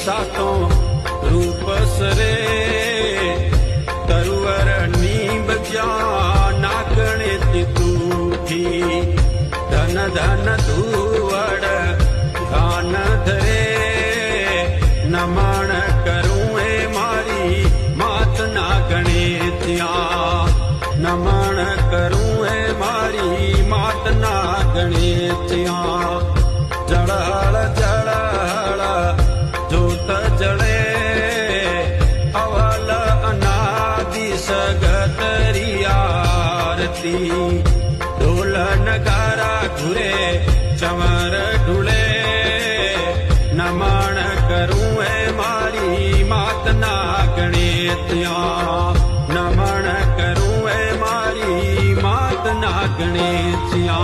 सातो रूप सरे तरुवर नीब नागणे तूठी धन धन धुवड़ गान धरे नमण करूं ए मारी मात नागणे त्या नमण करूं ए मारी मात नागणे त्या जड़हल जड़हल जोत जड़े अवल अनादि सगतरी आरती ढोल नगारा घुरे चमर ढूले नमण करूं ए मारी मात नागणे त्या नमण करूं ए मारी मात नागणे त्या।